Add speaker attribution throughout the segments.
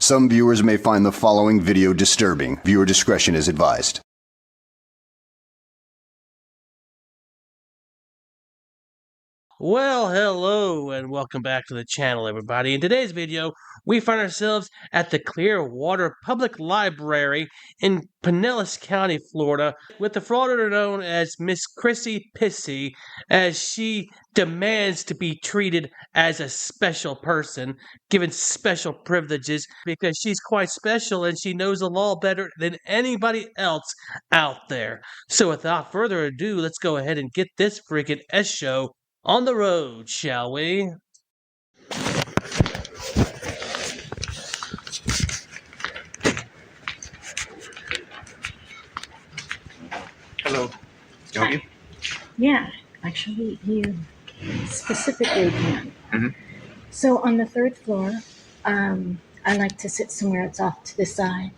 Speaker 1: Some viewers may find the following video disturbing. Viewer discretion is advised.
Speaker 2: Well, hello and welcome back to the channel, everybody. In today's video, we find ourselves at the Clearwater Public Library in Pinellas County, Florida, with the frauditor known as Miss Pissy, as she demands to be treated as a special person, given special privileges, because she's quite special and she knows the law better than anybody else out there. So without further ado, let's go ahead and get this freaking S-show on the road, shall we?
Speaker 3: Hello. Can you?
Speaker 4: Yeah, actually, you specifically can.
Speaker 3: Mm-hmm.
Speaker 4: So on the third floor, I like to sit somewhere that's off to the side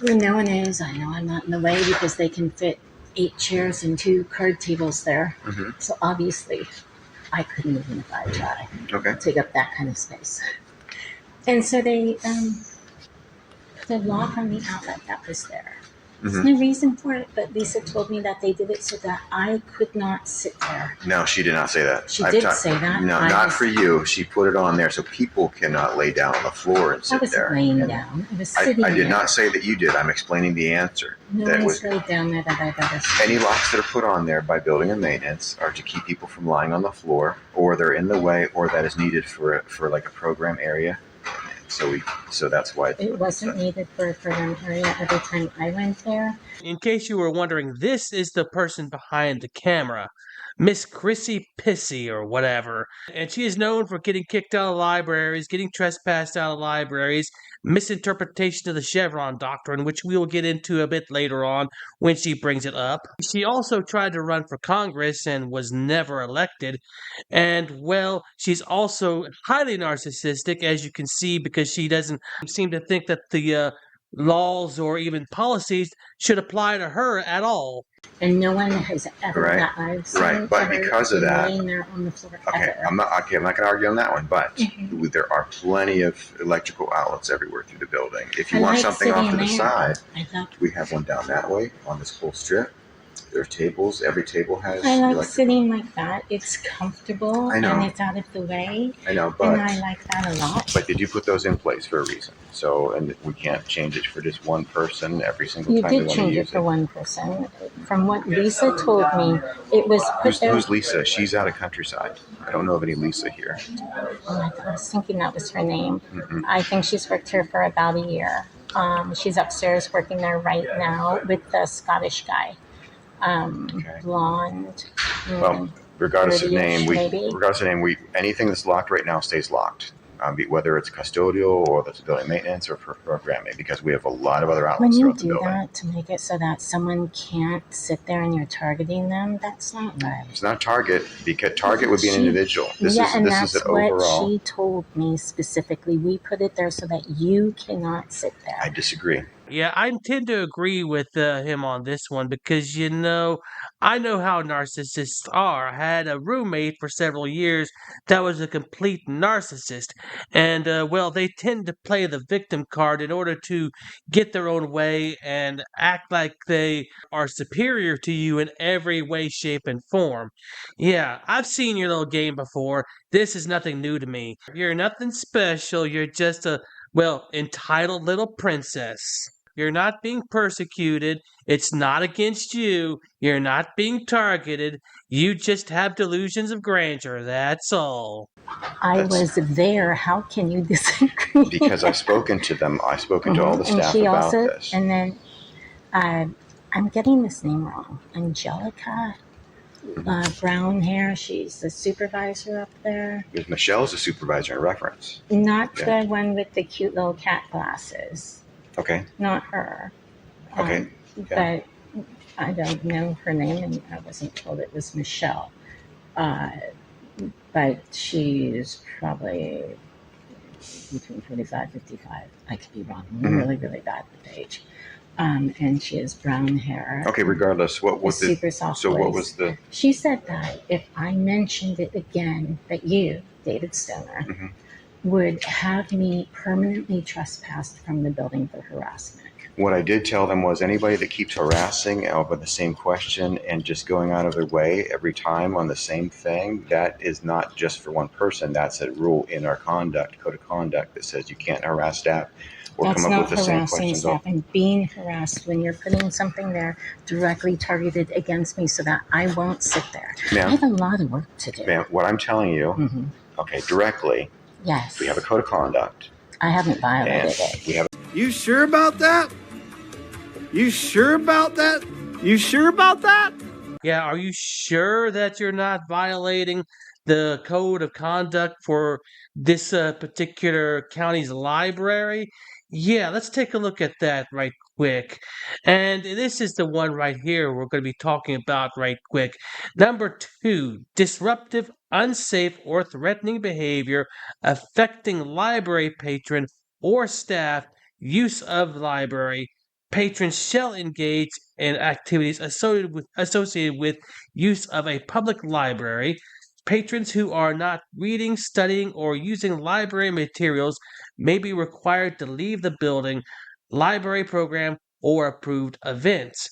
Speaker 4: where no one is. I know I'm not in the way because they can fit 8 chairs and 2 card tables there.
Speaker 3: Mm-hmm.
Speaker 4: So obviously, I couldn't even if I tried take up that kind of space. And so they put a lock on the outlet that was there. There's no reason for it, but Lisa told me that they did it so that I could not sit there.
Speaker 3: No, she did not say that.
Speaker 4: She did say that.
Speaker 3: No, not for you. She put it on there so people cannot lay down on the floor and sit there.
Speaker 4: I wasn't laying down. I was sitting
Speaker 3: I did
Speaker 4: there.
Speaker 3: not say that you did. I'm explaining the answer.
Speaker 4: No
Speaker 3: that
Speaker 4: one's laid down there that I've ever seen.
Speaker 3: Any locks that are put on there by building and maintenance are to keep people from lying on the floor, or they're in the way, or that is needed for like a program area. So that's why
Speaker 4: it wasn't needed for a program area every time I went there.
Speaker 2: In case you were wondering, this is the person behind the camera, Miss Pissy or whatever. And she is known for getting kicked out of libraries, getting trespassed out of libraries, misinterpretation of the Chevron doctrine, which we will get into a bit later on when she brings it up. She also tried to run for Congress and was never elected. And, well, she's also highly narcissistic, as you can see, because she doesn't seem to think that the laws or even policies should apply to her at all.
Speaker 4: And no one has ever that I've seen
Speaker 3: but because of that,
Speaker 4: laying there on the floor
Speaker 3: okay,
Speaker 4: ever.
Speaker 3: I'm not going to argue on that one, but there are plenty of electrical outlets everywhere through the building. If you want something off to the side, we have one down that way on this whole strip. There are tables. Every table has.
Speaker 4: I like sitting like that. It's comfortable.
Speaker 3: I know.
Speaker 4: And it's out of the way.
Speaker 3: I know, but
Speaker 4: and I like that a lot.
Speaker 3: But did you put those in place for a reason? So, and we can't change it for just one person every single time.
Speaker 4: You did change it for one person. From what Lisa told me, it was put there.
Speaker 3: Who's Lisa? She's out of Countryside. I don't know of any Lisa here.
Speaker 4: Oh, I was thinking that was her name. I think she's worked here for about a year. She's upstairs working there right now with the Scottish guy. Blonde.
Speaker 3: Well, regardless of name, anything that's locked right now stays locked. Whether it's custodial or that's building maintenance or for programming, because we have a lot of other outlets throughout the building.
Speaker 4: When you do that to make it so that someone can't sit there and you're targeting them, that's not right.
Speaker 3: It's not Target, because Target would be an individual. This is an overall.
Speaker 4: What she told me specifically. We put it there so that you cannot sit there.
Speaker 3: I disagree.
Speaker 2: Yeah, I tend to agree with him on this one because, I know how narcissists are. I had a roommate for several years that was a complete narcissist. And, well, they tend to play the victim card in order to get their own way and act like they are superior to you in every way, shape, and form. Yeah, I've seen your little game before. This is nothing new to me. You're nothing special. You're just a, entitled little princess. You're not being persecuted. It's not against you. You're not being targeted. You just have delusions of grandeur. That's all.
Speaker 4: I was there. How can you disagree?
Speaker 3: Because I've spoken to them. I've spoken to all the staff about this.
Speaker 4: And then I'm getting this name wrong. Angelica. Brown hair. She's the supervisor up there.
Speaker 3: Because Michelle's a supervisor in reference.
Speaker 4: Not the one with the cute little cat glasses.
Speaker 3: Okay.
Speaker 4: Not her.
Speaker 3: Okay.
Speaker 4: But I don't know her name, and I wasn't told it was Michelle. But she's probably between 45 and 55. I could be wrong. I'm really, really bad with age. And she has brown hair.
Speaker 3: Okay, regardless, what was the
Speaker 4: super soft
Speaker 3: so
Speaker 4: voice.
Speaker 3: what was the?
Speaker 4: She said that if I mentioned it again, that you, David Stoner, would have me permanently trespassed from the building for harassment.
Speaker 3: What I did tell them was anybody that keeps harassing over the same question and just going out of their way every time on the same thing, that is not just for one person. That's a rule in our code of conduct that says you can't harass staff or
Speaker 4: That's
Speaker 3: come up
Speaker 4: not
Speaker 3: with the same
Speaker 4: harassing
Speaker 3: questions.
Speaker 4: staff and being harassed when you're putting something there directly targeted against me so that I won't sit there.
Speaker 3: Ma'am,
Speaker 4: I have a lot of work to do.
Speaker 3: Ma'am, what I'm telling you, okay, directly,
Speaker 4: Yes.
Speaker 3: we have a code of conduct.
Speaker 4: I haven't violated
Speaker 3: And
Speaker 4: it.
Speaker 3: we have
Speaker 5: You sure about that? You sure about that? You sure about that?
Speaker 2: Yeah, are you sure that you're not violating the code of conduct for this particular county's library? Yeah, let's take a look at that right quick. And this is the one right here we're going to be talking about right quick. Number 2, disruptive, unsafe, or threatening behavior affecting library patron or staff use of library. Patrons shall engage in activities associated with use of a public library. Patrons who are not reading, studying, or using library materials may be required to leave the building, library program, or approved events.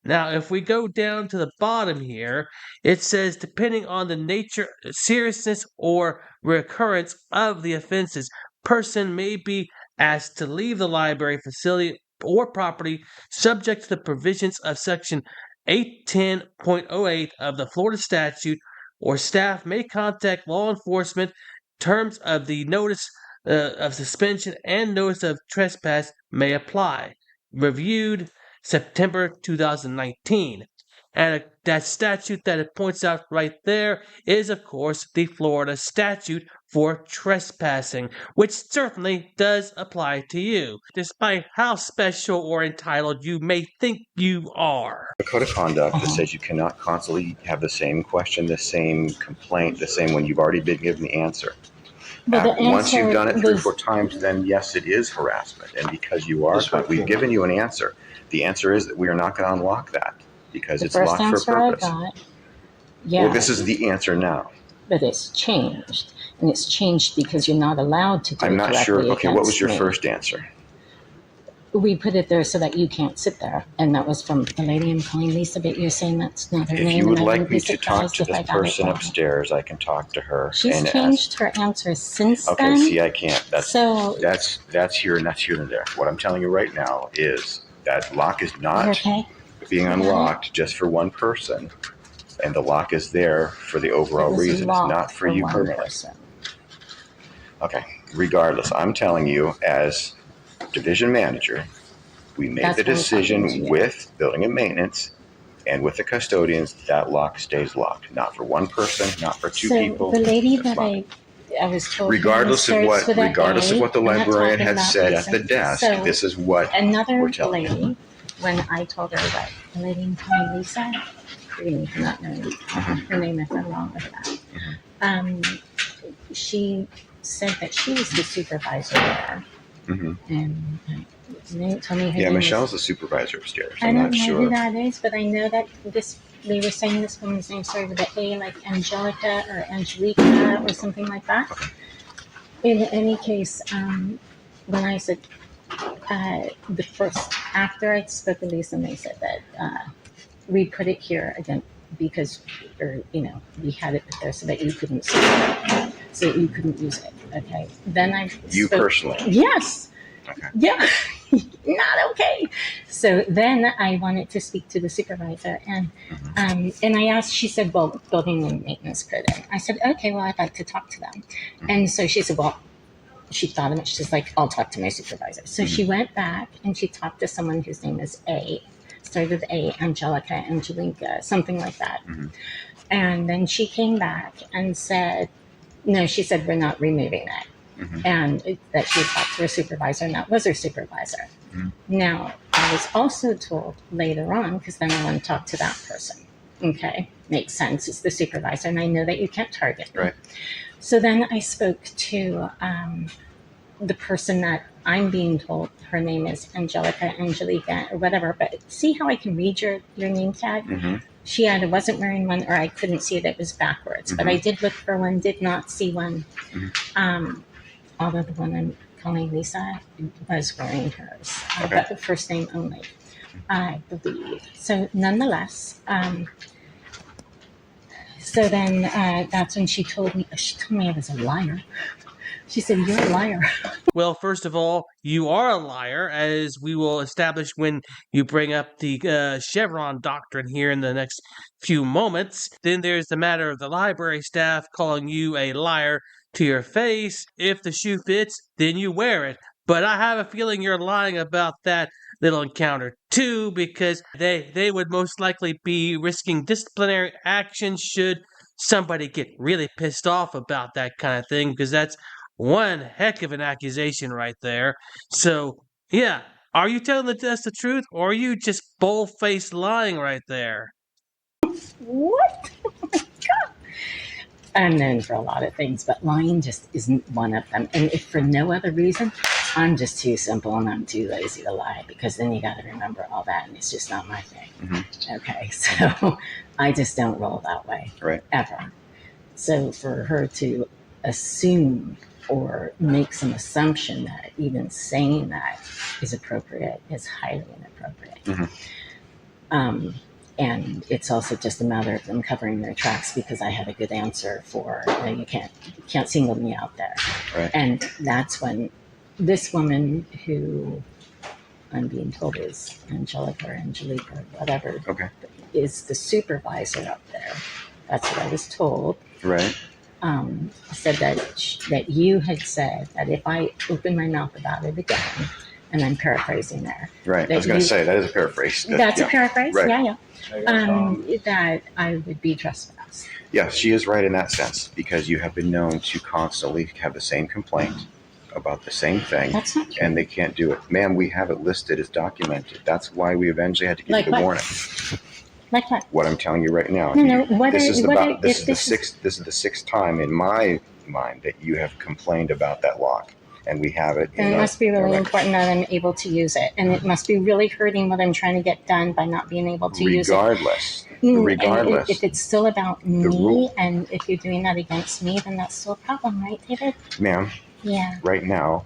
Speaker 2: Now, if we go down to the bottom here, it says depending on the nature, seriousness, or recurrence of the offenses, person may be asked to leave the library facility or property subject to the provisions of Section 810.08 of the Florida statute, or staff may contact law enforcement. Terms of the notice of suspension and notice of trespass may apply. Reviewed September 2019. And that statute that it points out right there is, of course, the Florida statute for trespassing, which certainly does apply to you, despite how special or entitled you may think you are.
Speaker 3: a code of conduct that says you cannot constantly have the same question, the same complaint, the same when you've already been given the answer. Once you've done it 3 or 4 times, then yes, it is harassment. And because you are, we've given you an answer. The answer is that we are not going to unlock that because it's locked for a purpose.
Speaker 4: Yeah,
Speaker 3: Well, this is the answer now.
Speaker 4: but it's changed. And it's changed because you're not allowed to do
Speaker 3: I'm
Speaker 4: it
Speaker 3: not sure.
Speaker 4: directly
Speaker 3: Okay, what was your
Speaker 4: against me.
Speaker 3: first answer?
Speaker 4: We put it there so that you can't sit there. And that was from the lady I'm calling Lisa, but you're saying that's not her
Speaker 3: If
Speaker 4: name.
Speaker 3: you would
Speaker 4: and I
Speaker 3: like
Speaker 4: wouldn't
Speaker 3: me
Speaker 4: be
Speaker 3: to talk
Speaker 4: surprised
Speaker 3: to
Speaker 4: if I
Speaker 3: this
Speaker 4: got it
Speaker 3: person
Speaker 4: wrong.
Speaker 3: upstairs, I can talk to her.
Speaker 4: She's
Speaker 3: and
Speaker 4: changed
Speaker 3: ask.
Speaker 4: her answers since
Speaker 3: Okay,
Speaker 4: then.
Speaker 3: see, I can't. That's here and there. What I'm telling you right now is that lock is not
Speaker 4: Okay.
Speaker 3: being unlocked just for one person, and the lock is there for the overall reason. It's not for you permanently. Okay, regardless, I'm telling you as division manager, we made
Speaker 4: That's
Speaker 3: the
Speaker 4: what I'm talking to
Speaker 3: decision
Speaker 4: you.
Speaker 3: with building and maintenance and with the custodians that lock stays locked. Not for one person, not for 2 people.
Speaker 4: So the lady
Speaker 3: That's
Speaker 4: that
Speaker 3: locked.
Speaker 4: I was told
Speaker 3: Regardless of what
Speaker 4: the
Speaker 3: librarian had said at the desk,
Speaker 4: So
Speaker 3: this is what
Speaker 4: another
Speaker 3: we're telling you.
Speaker 4: lady, when I told her that the lady in calling Lisa, forgive me for not knowing her name if I'm wrong with that. She said that she was the supervisor there. And they didn't tell me her name.
Speaker 3: Michelle's the supervisor upstairs.
Speaker 4: I
Speaker 3: I'm
Speaker 4: don't
Speaker 3: not
Speaker 4: know
Speaker 3: sure.
Speaker 4: who that is, but I know that they were saying this woman's name started with an A, like Angelica or Angelica or something like that. In any case, when I said after I spoke with Lisa, and they said that we put it here again because, we had it there so that you couldn't see it, so that you couldn't use it. Okay. Then
Speaker 3: You personally?
Speaker 4: Yes.
Speaker 3: Okay.
Speaker 4: Yeah. Not okay. So then I wanted to speak to the supervisor, and I asked. She said, "Well, building and maintenance could." And I said, "Okay, well, I'd like to talk to them." And so she said, "Well," she thought of it. She's like, "I'll talk to my supervisor." So she went back and she talked to someone whose name is A, started with A, Angelica, Angelika, something like that. And then she came back and said, "No," she said, "we're not removing it." And that she talked to her supervisor, and that was her supervisor. Now, I was also told later on, because then I want to talk to that person. Okay, makes sense. It's the supervisor, and I know that you can't target me.
Speaker 3: Right.
Speaker 4: So then I spoke to the person that I'm being told her name is Angelica, or whatever. But see how I can read your name tag? She either wasn't wearing one, or I couldn't see it. It was backwards. But I did look for one, did not see one. On although the one I'm calling Lisa was wearing hers,
Speaker 3: Okay.
Speaker 4: but the first name only, I believe. So nonetheless, so then that's when she told me I was a liar. She said, "You're a liar."
Speaker 2: Well, first of all, you are a liar, as we will establish when you bring up the Chevron doctrine here in the next few moments. Then there's the matter of the library staff calling you a liar to your face. If the shoe fits, then you wear it. But I have a feeling you're lying about that little encounter too, because they would most likely be risking disciplinary action should somebody get really pissed off about that kind of thing, because that's one heck of an accusation right there. So, yeah, are you telling us the truth, or are you just bold-faced lying right there?
Speaker 4: What? Oh my God. I'm known for a lot of things, but lying just isn't one of them. And if for no other reason, I'm just too simple and I'm too lazy to lie, because then you got to remember all that, and it's just not my thing.
Speaker 3: Mm-hmm.
Speaker 4: Okay, so I just don't roll that way.
Speaker 3: Right.
Speaker 4: Ever. So for her to assume or make some assumption that even saying that is appropriate is highly inappropriate.
Speaker 3: Mm-hmm.
Speaker 4: And it's also just a matter of them covering their tracks, because I have a good answer for, you can't single me out there.
Speaker 3: Right.
Speaker 4: And that's when this woman, who I'm being told is Angelica or Angelique or whatever,
Speaker 3: Okay.
Speaker 4: is the supervisor up there. That's what I was told.
Speaker 3: Right.
Speaker 4: Said that you had said that if I open my mouth about it again, and I'm paraphrasing there.
Speaker 3: Right. I was going to say, that is a paraphrase.
Speaker 4: That's a paraphrase?
Speaker 3: Right.
Speaker 4: Yeah. That I would be trespassed.
Speaker 3: Yeah, she is right in that sense, because you have been known to constantly have the same complaint about the same thing.
Speaker 4: That's not true.
Speaker 3: And they can't do it. Ma'am, we have it listed as documented. That's why we eventually had to give
Speaker 4: Like
Speaker 3: you the
Speaker 4: what?
Speaker 3: warning.
Speaker 4: Like what?
Speaker 3: What I'm telling you right now.
Speaker 4: No.
Speaker 3: This is the sixth time in my mind that you have complained about that lock, and we have it.
Speaker 4: Then it must be really important that I'm able to use it, and it must be really hurting what I'm trying to get done by not being able to use it.
Speaker 3: Regardless.
Speaker 4: And if it's still about me,
Speaker 3: rule.
Speaker 4: and if you're doing that against me, then that's still a problem, right, David?
Speaker 3: Ma'am.
Speaker 4: Yeah.
Speaker 3: Right now,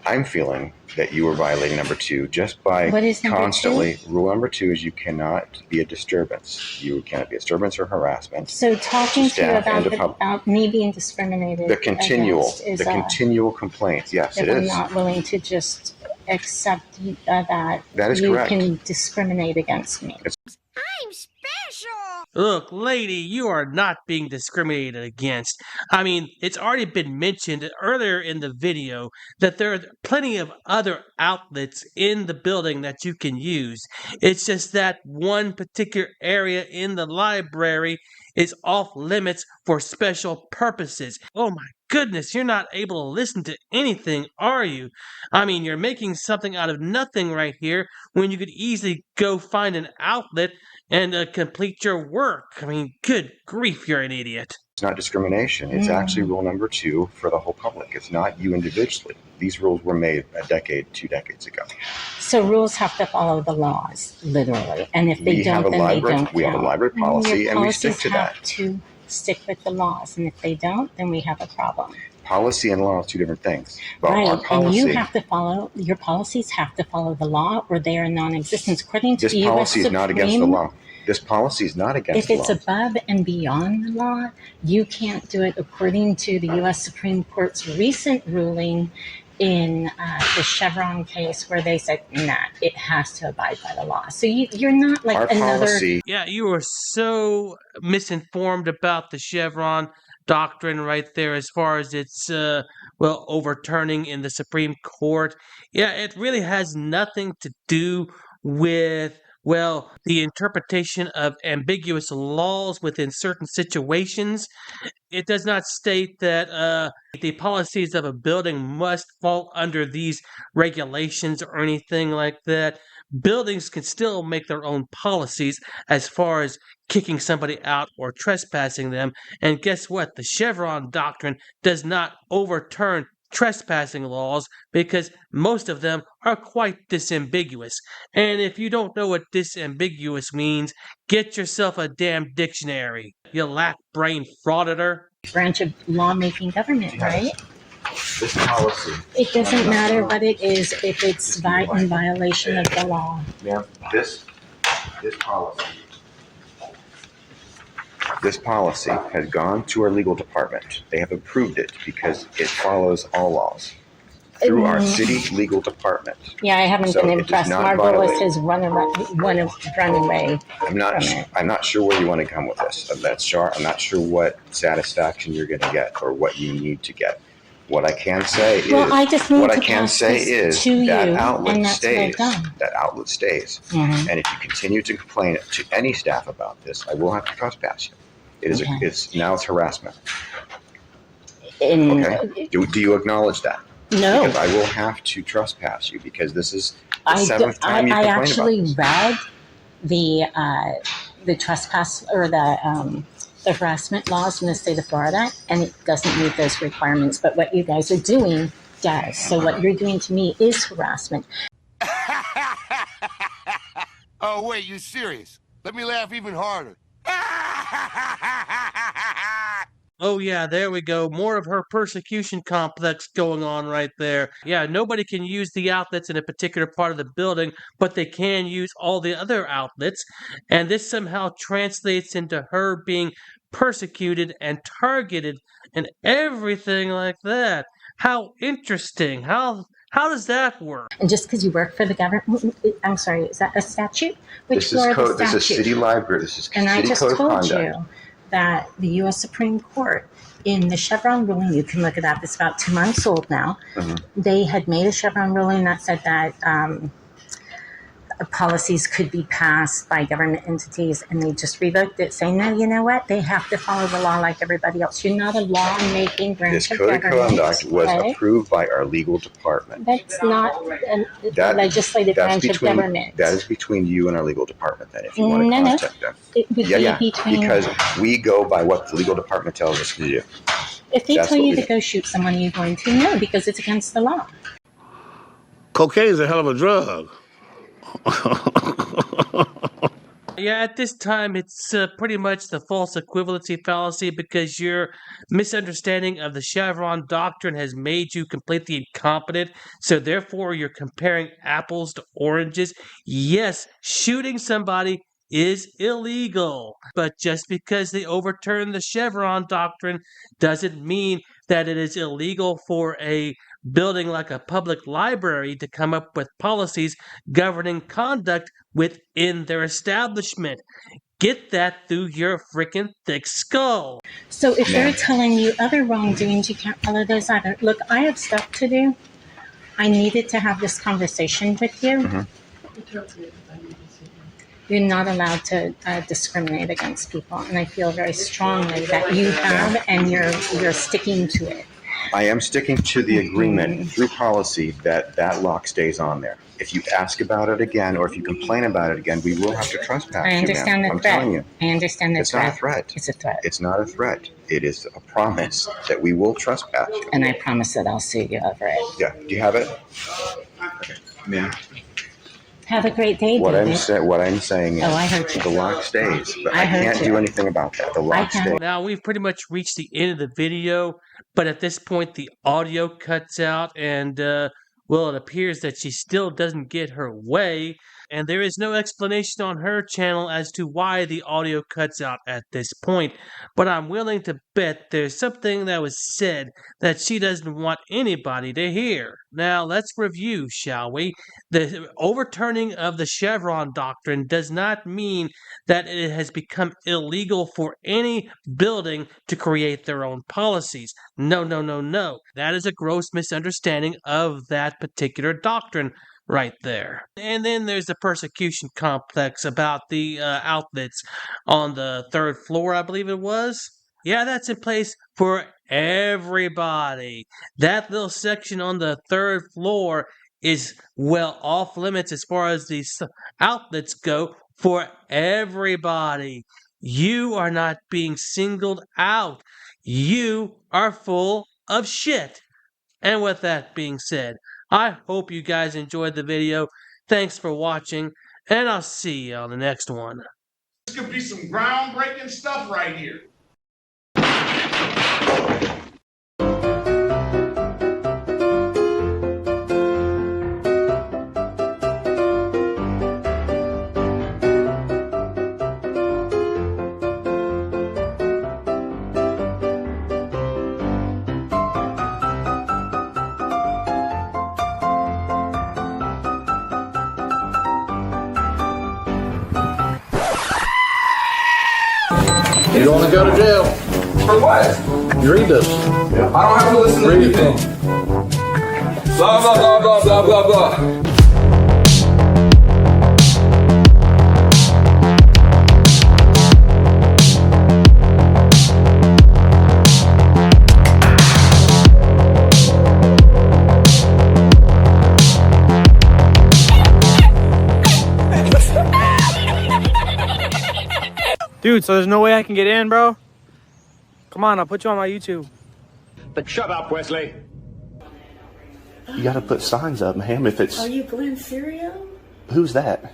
Speaker 3: I'm feeling that you are violating number 2 just by
Speaker 4: What is number
Speaker 3: constantly. 2? Rule number 2 is you cannot be a disturbance. You cannot be a disturbance or harassment.
Speaker 4: So talking to you about me being discriminated
Speaker 3: The continual complaints. Yes, it is.
Speaker 4: I'm not willing to just accept that
Speaker 3: is
Speaker 4: you
Speaker 3: correct.
Speaker 4: can discriminate against me.
Speaker 6: I'm special.
Speaker 2: Look, lady, you are not being discriminated against. I mean, it's already been mentioned earlier in the video that there are plenty of other outlets in the building that you can use. It's just that one particular area in the library is off limits for special purposes. Oh my goodness, you're not able to listen to anything, are you? I mean, you're making something out of nothing right here when you could easily go find an outlet and complete your work. I mean, good grief, you're an idiot.
Speaker 3: It's not discrimination. It's actually rule number 2 for the whole public. It's not you individually. These rules were made 2 decades ago.
Speaker 4: So rules have to follow the laws, literally. And if they don't, then they don't.
Speaker 3: We have a library policy, and we stick to that.
Speaker 4: Have to stick with the laws. And if they don't, then we have a problem.
Speaker 3: Policy and law are 2 different things. But
Speaker 4: right,
Speaker 3: our policy,
Speaker 4: and you have to follow, your policies have to follow the law, or they are non-existent. According to the U.S.
Speaker 3: policy is not against the law. This policy is not against the law.
Speaker 4: If it's above and beyond the law, you can't do it according to the U.S. Supreme Court's recent ruling in the Chevron case, where they said, nah, it has to abide by the law. So you're not like
Speaker 3: our
Speaker 4: another...
Speaker 3: policy.
Speaker 2: Yeah, you are so misinformed about the Chevron doctrine right there, as far as its overturning in the Supreme Court. Yeah, it really has nothing to do with the interpretation of ambiguous laws within certain situations. It does not state that the policies of a building must fall under these regulations or anything like that. Buildings can still make their own policies as far as kicking somebody out or trespassing them. And guess what? The Chevron doctrine does not overturn trespassing laws, because most of them are quite disambiguous. And if you don't know what disambiguous means, get yourself a damn dictionary, you lap-brain frauditor.
Speaker 4: branch of lawmaking government, right?
Speaker 3: This policy.
Speaker 4: It doesn't matter what it is if it's in violation of the law.
Speaker 3: Ma'am, this policy has gone to our legal department. They have approved it because it follows all laws through our city legal department.
Speaker 4: Yeah, I haven't been impressed. Marvelous has run away.
Speaker 3: I'm not sure where you want to come with this. I'm not sure what satisfaction you're going to get or what you need to get. What I can say is, that outlet stays. That outlet stays.
Speaker 4: Mm-hmm.
Speaker 3: And if you continue to complain to any staff about this, I will have to trespass you. It's harassment. Okay. Do you acknowledge that?
Speaker 4: No.
Speaker 3: Because I will have to trespass you because this is the seventh time you complained about this.
Speaker 4: I actually read the trespass or the harassment laws in the state of Florida, and it doesn't meet those requirements. But what you guys are doing does. So what you're doing to me is harassment.
Speaker 7: Oh, wait, you serious? Let me laugh even harder.
Speaker 2: Oh yeah, there we go. More of her persecution complex going on right there. Yeah, nobody can use the outlets in a particular part of the building, but they can use all the other outlets. And this somehow translates into her being persecuted and targeted and everything like that. How interesting. How does that work?
Speaker 4: And just because you work for the government, I'm sorry, is that a statute?
Speaker 3: This is city library. This is
Speaker 4: and
Speaker 3: city
Speaker 4: I just
Speaker 3: code of
Speaker 4: told
Speaker 3: conduct.
Speaker 4: you that the U.S. Supreme Court, in the Chevron ruling, you can look it up, it's about 2 months old now, they had made a Chevron ruling that said that policies could be passed by government entities, and they just revoked it, saying, no, you know what? They have to follow the law like everybody else. You're not a law-making branch of government.
Speaker 3: This code of conduct was approved by our legal department.
Speaker 4: That's not a legislative branch of government.
Speaker 3: That is between you and our legal department, then, if you want to contact them.
Speaker 4: It would be between...
Speaker 3: Because we go by what the legal department tells us to do.
Speaker 4: If they tell you to go shoot someone, you're going to? No, because it's against the law.
Speaker 7: Cocaine is a hell of a drug.
Speaker 2: Yeah, at this time, it's pretty much the false equivalency fallacy because your misunderstanding of the Chevron doctrine has made you completely incompetent. So therefore, you're comparing apples to oranges. Yes, shooting somebody is illegal. But just because they overturned the Chevron doctrine doesn't mean that it is illegal for a building like a public library to come up with policies governing conduct within their establishment. Get that through your freaking thick skull.
Speaker 4: So if they're telling you other wrongdoings, you can't follow those either. Look, I have stuff to do. I needed to have this conversation with you. You're not allowed to discriminate against people, and I feel very strongly that you have, and you're sticking to it.
Speaker 3: I am sticking to the agreement through policy that lock stays on there. If you ask about it again, or if you complain about it again, we will have to trespass you.
Speaker 4: I understand the threat. I'm telling you. I understand the threat.
Speaker 3: It's not a threat.
Speaker 4: It's a threat.
Speaker 3: It's not a threat. It is a promise that we will trespass you.
Speaker 4: And I promise that I'll sue you over it.
Speaker 3: Yeah. Do you have it? Okay. Ma'am.
Speaker 4: Have a great day,
Speaker 3: What
Speaker 4: David.
Speaker 3: I'm saying is
Speaker 4: I heard you.
Speaker 3: the lock stays, but I can't do anything about that. The lock stays.
Speaker 2: Now, we've pretty much reached the end of the video, but at this point, the audio cuts out, and, well, it appears that she still doesn't get her way, and there is no explanation on her channel as to why the audio cuts out at this point, but I'm willing to bet there's something that was said that she doesn't want anybody to hear. Now, let's review, shall we? The overturning of the Chevron doctrine does not mean that it has become illegal for any building to create their own policies. No, no, no, no. That is a gross misunderstanding of that particular doctrine right there. And then there's the persecution complex about the outlets on the 3rd floor, I believe it was. Yeah, that's in place for everybody. That little section on the 3rd floor is well off limits as far as these outlets go for everybody. You are not being singled out. You are full of shit. And with that being said, I hope you guys enjoyed the video. Thanks for watching, and I'll see you on the next one.
Speaker 8: This could be some groundbreaking stuff right here.
Speaker 9: You don't want to go to jail.
Speaker 10: For what?
Speaker 9: You read this.
Speaker 10: I don't have to listen to anything. Blah, blah, blah, blah, blah, blah, blah.
Speaker 11: Dude, so there's no way I can get in, bro? Come on, I'll put you on my YouTube.
Speaker 12: But shut up, Wesley.
Speaker 13: You gotta put signs up, ma'am, if it's...
Speaker 14: Are you Glenn Serio?
Speaker 13: Who's that?